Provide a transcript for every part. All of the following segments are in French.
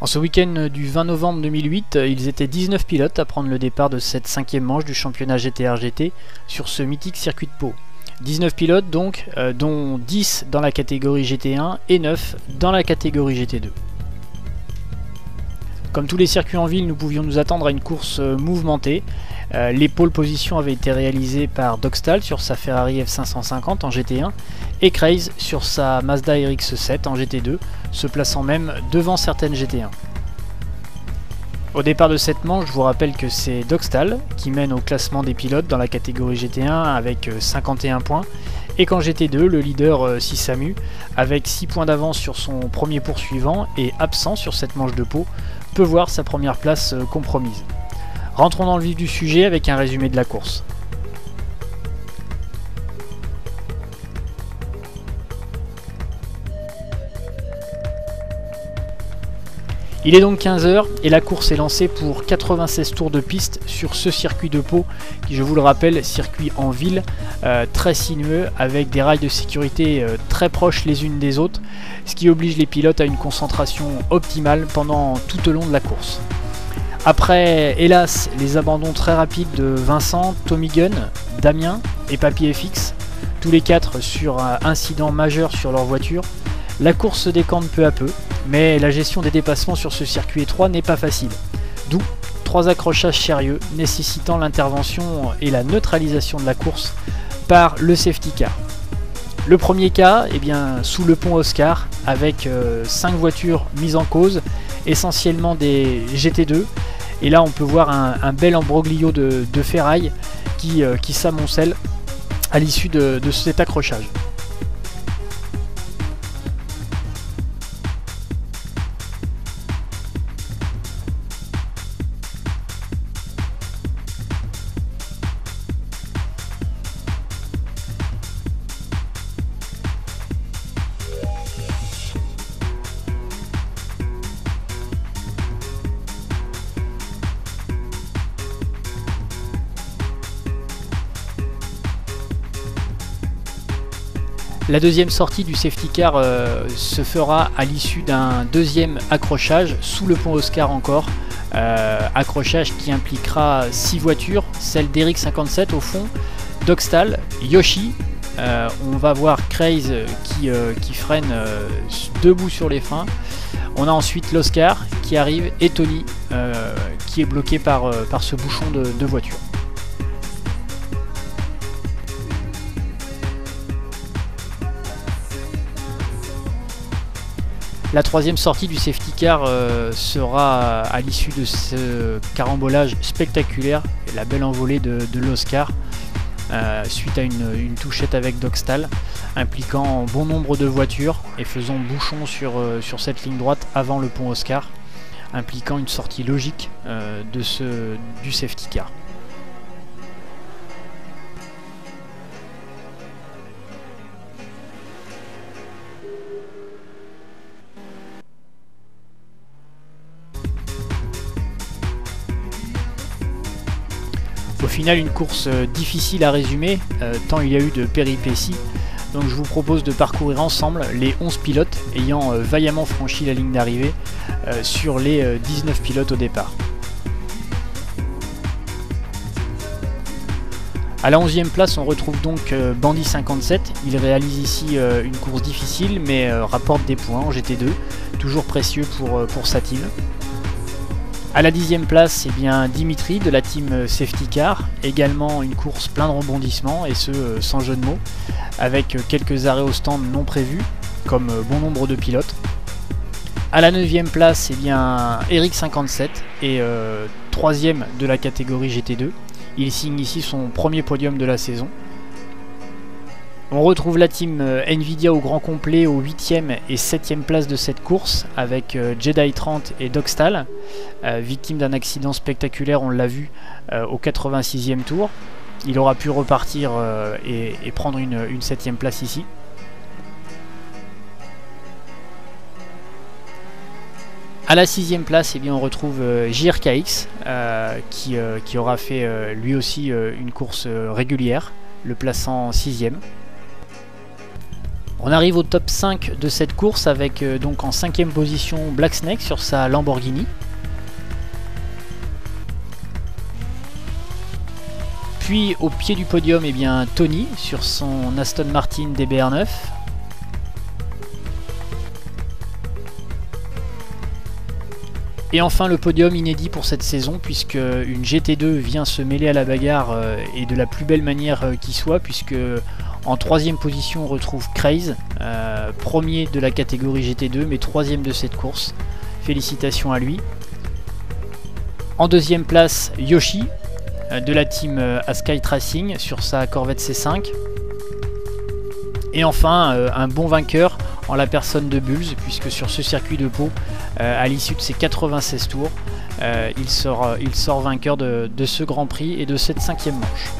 En ce week-end du 20 novembre 2008, ils étaient 19 pilotes à prendre le départ de cette 5e manche du championnat GT-R GT sur ce mythique circuit de Pau. 19 pilotes donc, dont 10 dans la catégorie GT1 et 9 dans la catégorie GT2. Comme tous les circuits en ville, nous pouvions nous attendre à une course mouvementée. Les pôles positions avaient été réalisées par Dogstal sur sa Ferrari F550 en GT1 et Craze sur sa Mazda RX-7 en GT2, se plaçant même devant certaines GT1. Au départ de cette manche, je vous rappelle que c'est Dogstal qui mène au classement des pilotes dans la catégorie GT1 avec 51 points, et qu'en GT2, le leader Sisamu, avec 6 points d'avance sur son premier poursuivant et absent sur cette manche de Pau, peut voir sa première place compromise. Rentrons dans le vif du sujet avec un résumé de la course. Il est donc 15 h et la course est lancée pour 96 tours de piste sur ce circuit de Pau qui, je vous le rappelle, circuit en ville, très sinueux avec des rails de sécurité très proches les unes des autres, ce qui oblige les pilotes à une concentration optimale pendant tout au long de la course. Après, hélas, les abandons très rapides de Vincent, Tommy Gunn, Damien et Papy FX, tous les 4 sur un incident majeur sur leur voiture, la course se décante peu à peu, mais la gestion des dépassements sur ce circuit étroit n'est pas facile. D'où 3 accrochages sérieux nécessitant l'intervention et la neutralisation de la course par le safety car. Le premier cas, sous le pont Oscar, avec 5 voitures mises en cause, essentiellement des GT2, et là on peut voir un bel embroglio de ferraille qui s'amoncelle à l'issue de cet accrochage. La deuxième sortie du safety car se fera à l'issue d'un deuxième accrochage sous le pont Oscar encore, accrochage qui impliquera 6 voitures, celle d'Eric57 au fond, Dogstal, Yoshi, on va voir Craze qui freine debout sur les freins, on a ensuite l'Oscar qui arrive et Tony qui est bloqué par ce bouchon de voiture. La troisième sortie du safety car sera à l'issue de ce carambolage spectaculaire, la belle envolée de l'Oscar suite à une touchette avec Dogstal, impliquant bon nombre de voitures et faisant bouchon sur cette ligne droite avant le pont Oscar, impliquant une sortie logique du safety car. Au final, une course difficile à résumer, tant il y a eu de péripéties. Donc je vous propose de parcourir ensemble les 11 pilotes ayant vaillamment franchi la ligne d'arrivée sur les 19 pilotes au départ. À la 11e place, on retrouve donc Bandy57. Il réalise ici une course difficile mais rapporte des points en GT2, toujours précieux pour sa team. À la 10e place, eh bien, Dimitri de la team Safety Car, également une course plein de rebondissements, et ce sans jeu de mots, avec quelques arrêts au stand non prévus, comme bon nombre de pilotes. À la 9e place, eh bien, Eric57 est 3e de la catégorie GT2. Il signe ici son premier podium de la saison. On retrouve la team Nvidia au grand complet au 8e et 7e place de cette course avec Jedi 30 et Dogstal, victime d'un accident spectaculaire, on l'a vu au 86e tour. Il aura pu repartir et prendre une 7e place ici. À la 6e place, eh bien, on retrouve JRKX qui aura fait lui aussi une course régulière, le plaçant 6e. On arrive au top 5 de cette course avec donc en 5e position Black Snake sur sa Lamborghini. Puis au pied du podium, eh bien, Tony sur son Aston Martin DBR9. Et enfin le podium inédit pour cette saison, puisque une GT2 vient se mêler à la bagarre et de la plus belle manière qui soit, puisque en 3e position on retrouve Craze, premier de la catégorie GT2 mais 3e de cette course. Félicitations à lui. En 2e place Yoshi de la team Askite Racing sur sa Corvette C5. Et enfin un bon vainqueur en la personne de Bulls, puisque sur ce circuit de Pau, à l'issue de ses 96 tours, il sort vainqueur de ce Grand Prix et de cette 5e manche.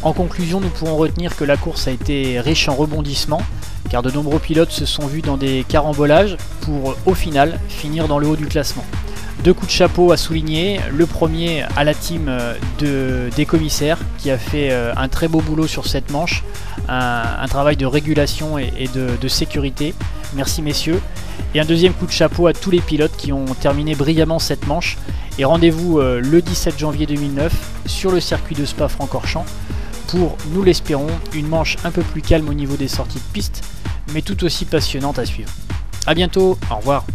En conclusion, nous pourrons retenir que la course a été riche en rebondissements, car de nombreux pilotes se sont vus dans des carambolages pour, au final, finir dans le haut du classement. Deux coups de chapeau à souligner, le premier à la team des commissaires qui a fait un très beau boulot sur cette manche, un travail de régulation et de sécurité, merci messieurs. Et un deuxième coup de chapeau à tous les pilotes qui ont terminé brillamment cette manche. Et rendez-vous le 17 janvier 2009 sur le circuit de Spa-Francorchamps pour, nous l'espérons, une manche un peu plus calme au niveau des sorties de piste, mais tout aussi passionnante à suivre. A bientôt, au revoir.